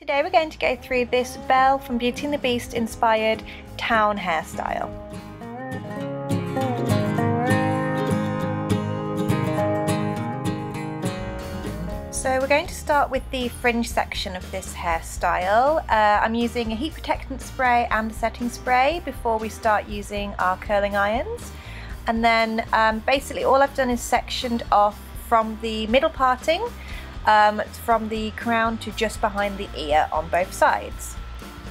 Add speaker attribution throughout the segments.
Speaker 1: Today we're going to go through this Belle from Beauty and the Beast inspired town hairstyle. So we're going to start with the fringe section of this hairstyle. I'm using a heat protectant spray and a setting spray before we start using our curling irons. And then basically all I've done is sectioned off from the middle parting, from the crown to just behind the ear on both sides.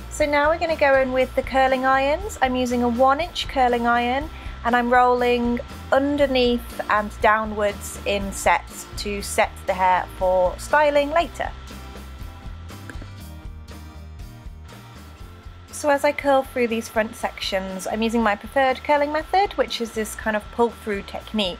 Speaker 1: So now we're going to go in with the curling irons. I'm using a 1-inch curling iron and I'm rolling underneath and downwards in sets to set the hair for styling later. So as I curl through these front sections, I'm using my preferred curling method, which is this kind of pull-through technique.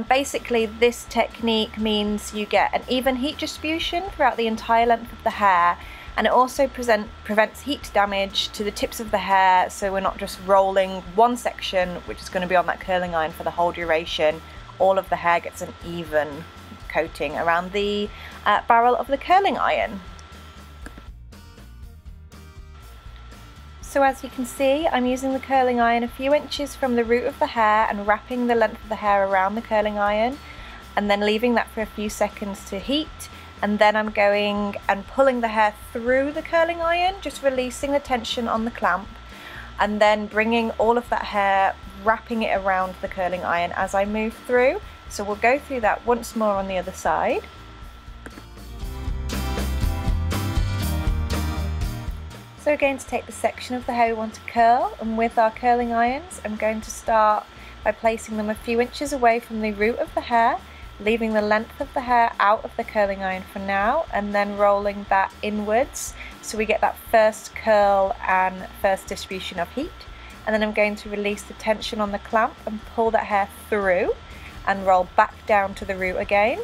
Speaker 1: Basically this technique means you get an even heat distribution throughout the entire length of the hair, and it also prevents heat damage to the tips of the hair, so we're not just rolling one section which is going to be on that curling iron for the whole duration. All of the hair gets an even coating around the barrel of the curling iron. So as you can see, I'm using the curling iron a few inches from the root of the hair and wrapping the length of the hair around the curling iron and then leaving that for a few seconds to heat, and then I'm going and pulling the hair through the curling iron, just releasing the tension on the clamp, and then bringing all of that hair, wrapping it around the curling iron as I move through. So we'll go through that once more on the other side. So we're going to take the section of the hair we want to curl, and with our curling irons I'm going to start by placing them a few inches away from the root of the hair, leaving the length of the hair out of the curling iron for now, and then rolling that inwards so we get that first curl and first distribution of heat. And then I'm going to release the tension on the clamp and pull that hair through and roll back down to the root again.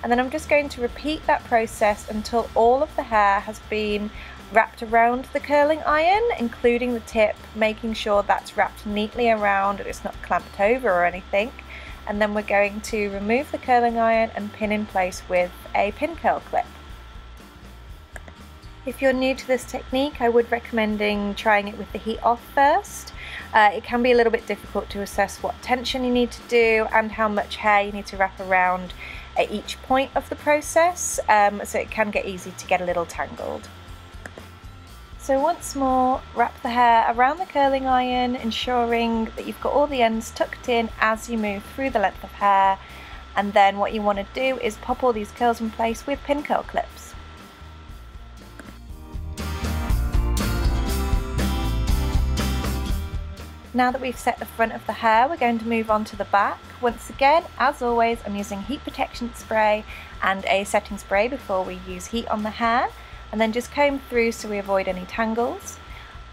Speaker 1: And then I'm just going to repeat that process until all of the hair has been wrapped around the curling iron, including the tip, making sure that's wrapped neatly around and it's not clamped over or anything. And then we're going to remove the curling iron and pin in place with a pin curl clip. If you're new to this technique, I would recommend trying it with the heat off first. It can be a little bit difficult to assess what tension you need to do and how much hair you need to wrap around at each point of the process, so it can get easy to get a little tangled. So once more, wrap the hair around the curling iron, ensuring that you've got all the ends tucked in as you move through the length of hair, and then what you want to do is pop all these curls in place with pin curl clips. Now that we've set the front of the hair, we're going to move on to the back. Once again, as always, I'm using heat protection spray and a setting spray before we use heat on the hair, and then just comb through so we avoid any tangles.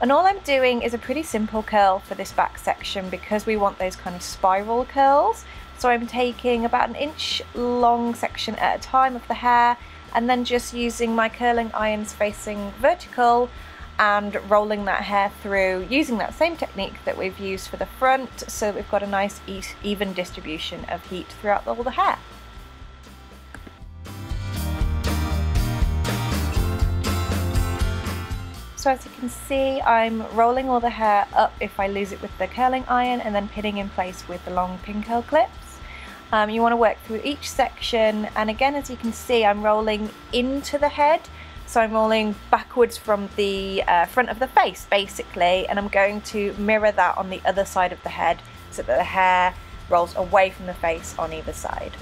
Speaker 1: And all I'm doing is a pretty simple curl for this back section because we want those kind of spiral curls. So I'm taking about an inch long section at a time of the hair and then just using my curling irons facing vertical and rolling that hair through using that same technique that we've used for the front, so that we've got a nice even distribution of heat throughout all the hair. So as you can see, I'm rolling all the hair up if I lose it with the curling iron and then pinning in place with the long pin curl clips. You want to work through each section, and again, as you can see, I'm rolling into the head. So I'm rolling backwards from the front of the face basically, and I'm going to mirror that on the other side of the head so that the hair rolls away from the face on either side.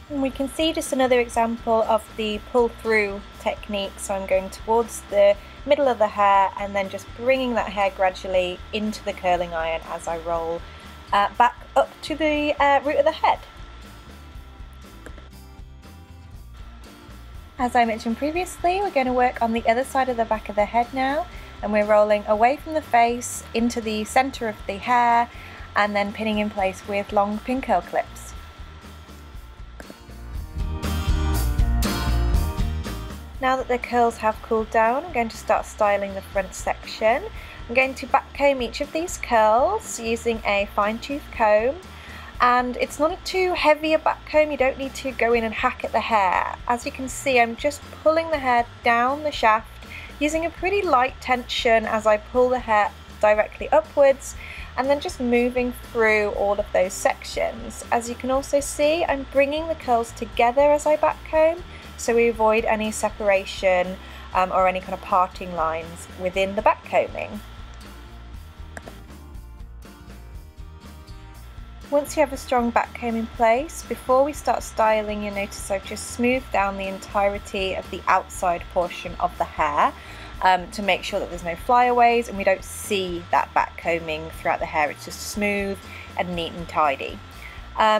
Speaker 1: And we can see just another example of the pull through technique. So I'm going towards the middle of the hair and then just bringing that hair gradually into the curling iron as I roll back up to the root of the head. As I mentioned previously, we're going to work on the other side of the back of the head now, and we're rolling away from the face into the centre of the hair and then pinning in place with long pin curl clips. Now that the curls have cooled down, I'm going to start styling the front section. I'm going to back comb each of these curls using a fine tooth comb, And it's not too heavy a back comb, you don't need to go in and hack at the hair. As you can see, I'm just pulling the hair down the shaft using a pretty light tension as I pull the hair directly upwards, and then just moving through all of those sections. As you can also see, I'm bringing the curls together as I back comb, so we avoid any separation or any kind of parting lines within the back combing. Once you have a strong back comb in place, before we start styling, you'll notice I've just smoothed down the entirety of the outside portion of the hair to make sure that there's no flyaways and we don't see that back combing throughout the hair. It's just smooth and neat and tidy.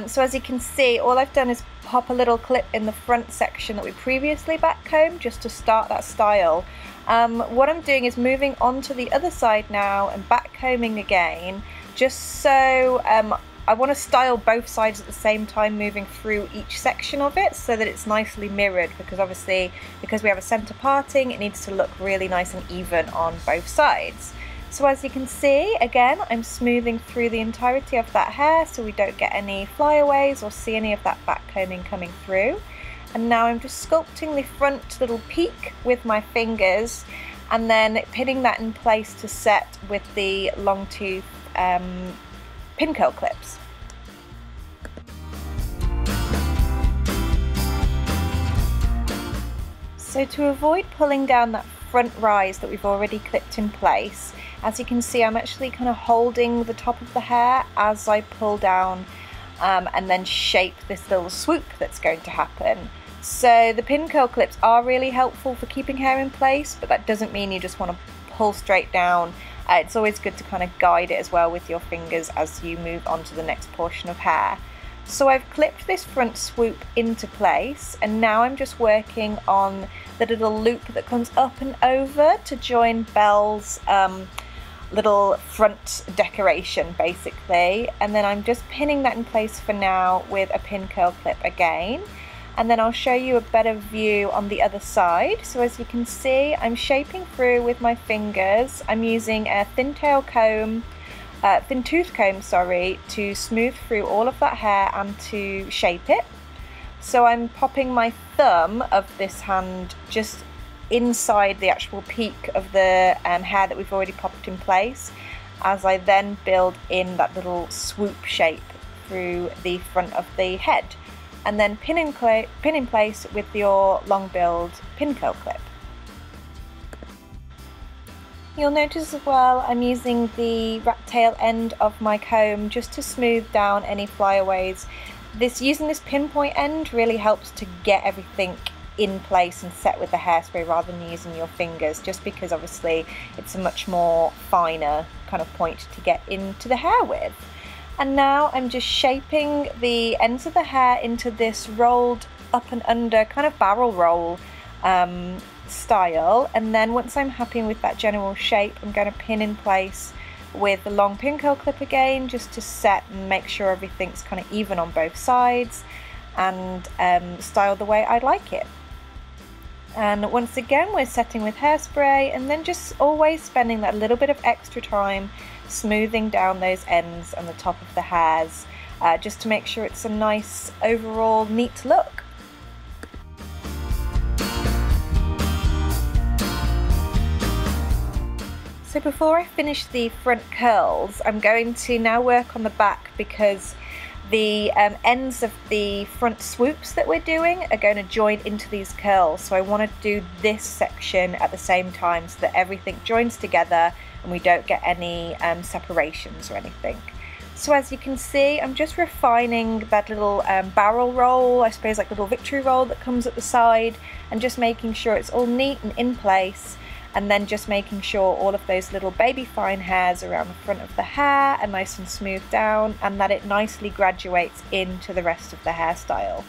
Speaker 1: So as you can see, all I've done is pop a little clip in the front section that we previously back combed just to start that style. What I'm doing is moving on to the other side now and back combing again, just so I want to style both sides at the same time, moving through each section of it so that it's nicely mirrored, because obviously because we have a centre parting, it needs to look really nice and even on both sides. So as you can see, again, I'm smoothing through the entirety of that hair so we don't get any flyaways or see any of that back combing coming through. And now I'm just sculpting the front little peak with my fingers and then pinning that in place to set with the long tooth pin curl clips. So to avoid pulling down that front rise that we've already clipped in place, as you can see, I'm actually kind of holding the top of the hair as I pull down and then shape this little swoop that's going to happen. So the pin curl clips are really helpful for keeping hair in place, but that doesn't mean you just want to pull straight down. It's always good to kind of guide it as well with your fingers as you move on to the next portion of hair. So I've clipped this front swoop into place, and now I'm just working on the little loop that comes up and over to join Belle's little front decoration basically, and then I'm just pinning that in place for now with a pin curl clip again. And then I'll show you a better view on the other side. So as you can see, I'm shaping through with my fingers. I'm using a thin tooth comb, to smooth through all of that hair and to shape it. So I'm popping my thumb of this hand just inside the actual peak of the hair that we've already popped in place, as I then build in that little swoop shape through the front of the head. And then pin in place with your long build pin curl clip. You'll notice as well I'm using the rat tail end of my comb just to smooth down any flyaways. Using this pinpoint end really helps to get everything in place and set with the hairspray rather than using your fingers, just because obviously it's a much more finer kind of point to get into the hair with. And now I'm just shaping the ends of the hair into this rolled up and under kind of barrel roll style. And then once I'm happy with that general shape, I'm going to pin in place with the long pin curl clip again, just to set and make sure everything's kind of even on both sides and style the way I like it. And once again, we're setting with hairspray and then just always spending that little bit of extra time smoothing down those ends and the top of the hairs, just to make sure it's a nice overall neat look. So before I finish the front curls, I'm going to now work on the back, because the ends of the front swoops that we're doing are going to join into these curls. So I want to do this section at the same time so that everything joins together and we don't get any separations or anything. So as you can see, I'm just refining that little barrel roll, I suppose like little victory roll that comes at the side, and just making sure it's all neat and in place, and then just making sure all of those little baby fine hairs around the front of the hair are nice and smoothed down, and that it nicely graduates into the rest of the hairstyle.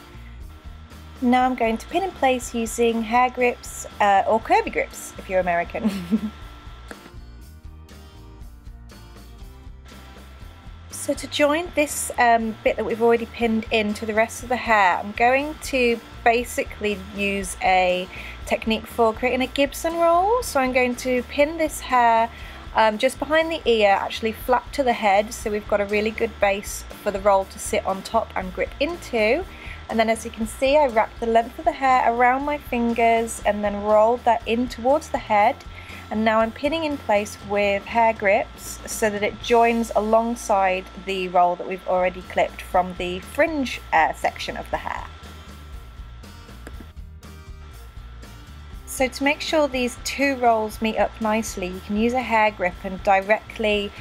Speaker 1: Now I'm going to pin in place using hair grips or curvy grips if you're American. So to join this bit that we've already pinned into the rest of the hair, I'm going to basically use a technique for creating a Gibson roll. So I'm going to pin this hair just behind the ear, actually flat to the head, so we've got a really good base for the roll to sit on top and grip into. And then as you can see, I wrapped the length of the hair around my fingers and then rolled that in towards the head. And now I'm pinning in place with hair grips so that it joins alongside the roll that we've already clipped from the fringe section of the hair. So to make sure these two rolls meet up nicely, you can use a hair grip and directly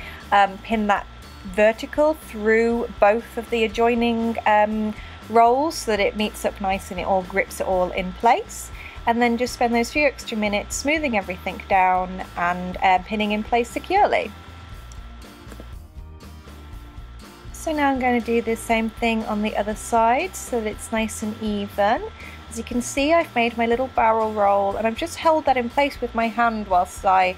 Speaker 1: pin that vertical through both of the adjoining rolls so that it meets up nice and it all grips it all in place. And then just spend those few extra minutes smoothing everything down and pinning in place securely. So now I'm going to do the same thing on the other side so that it's nice and even. As you can see, I've made my little barrel roll and I've just held that in place with my hand whilst I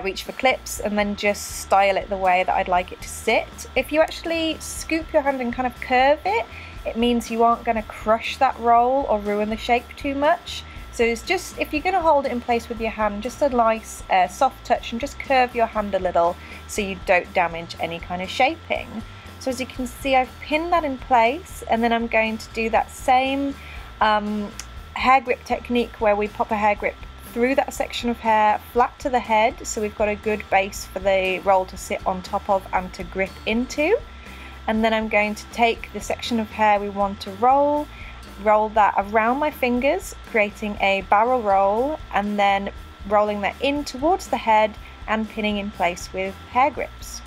Speaker 1: reach for clips and then just style it the way that I'd like it to sit. If you actually scoop your hand and kind of curve it, it means you aren't going to crush that roll or ruin the shape too much. So it's just, if you're going to hold it in place with your hand, just a nice soft touch and just curve your hand a little so you don't damage any kind of shaping. So as you can see, I've pinned that in place and then I'm going to do that same hair grip technique where we pop a hair grip through that section of hair flat to the head, so we've got a good base for the roll to sit on top of and to grip into. And then I'm going to take the section of hair we want to roll that around my fingers, creating a barrel roll, and then rolling that in towards the head and pinning in place with hair grips.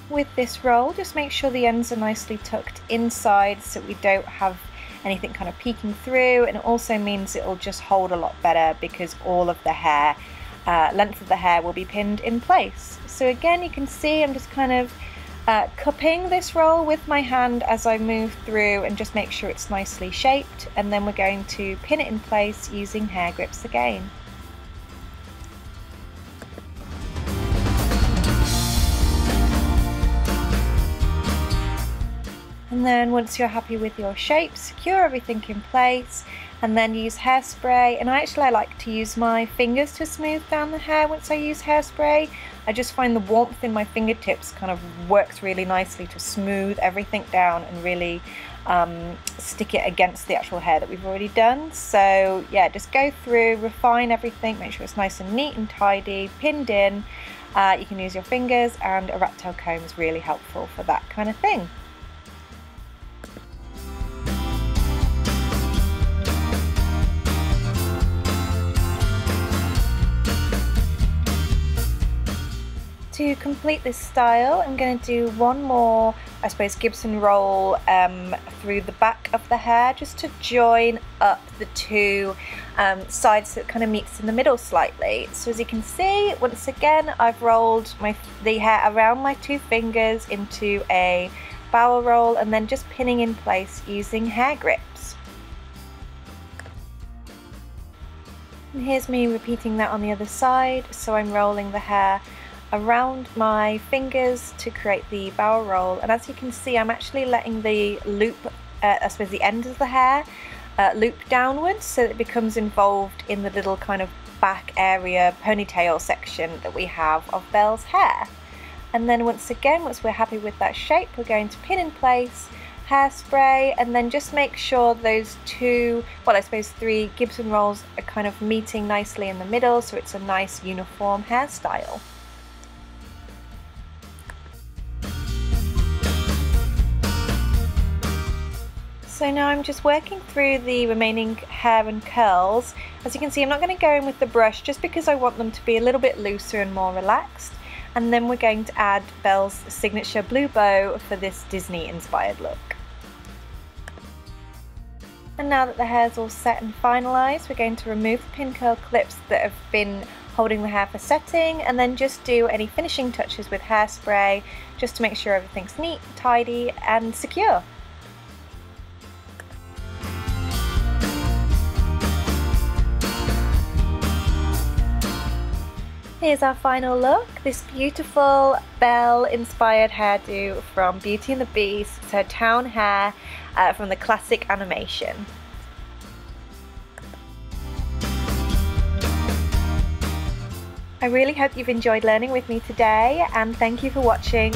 Speaker 1: With this roll, just make sure the ends are nicely tucked inside so we don't have anything kind of peeking through, and it also means it'll just hold a lot better because all of the hair length of the hair will be pinned in place. So again, you can see I'm just kind of cupping this roll with my hand as I move through and just make sure it's nicely shaped, and then we're going to pin it in place using hair grips again. And then once you're happy with your shape, secure everything in place and then use hairspray. And I like to use my fingers to smooth down the hair once I use hairspray. I just find the warmth in my fingertips kind of works really nicely to smooth everything down and really stick it against the actual hair that we've already done. So yeah, just go through, refine everything, make sure it's nice and neat and tidy, pinned in. You can use your fingers, and a rat tail comb is really helpful for that kind of thing. To complete this style, I'm going to do one more, I suppose, Gibson roll through the back of the hair, just to join up the two sides so it kind of meets in the middle slightly. So as you can see, once again, I've rolled the hair around my two fingers into a barrel roll and then just pinning in place using hair grips. And here's me repeating that on the other side. So I'm rolling the hair around my fingers to create the barrel roll, and as you can see, I'm actually letting the loop, I suppose the end of the hair, loop downwards so that it becomes involved in the little kind of back area ponytail section that we have of Belle's hair. And then once again, once we're happy with that shape, we're going to pin in place, hairspray, and then just make sure those two, well, I suppose three Gibson rolls are kind of meeting nicely in the middle so it's a nice uniform hairstyle. So now I'm just working through the remaining hair and curls. As you can see, I'm not going to go in with the brush just because I want them to be a little bit looser and more relaxed. And then we're going to add Belle's signature blue bow for this Disney inspired look. And now that the hair's all set and finalised, we're going to remove the pin curl clips that have been holding the hair for setting, and then just do any finishing touches with hairspray just to make sure everything's neat, tidy and secure. Here's our final look, this beautiful Belle inspired hairdo from Beauty and the Beast. It's her town hair from the classic animation. I really hope you've enjoyed learning with me today, and thank you for watching.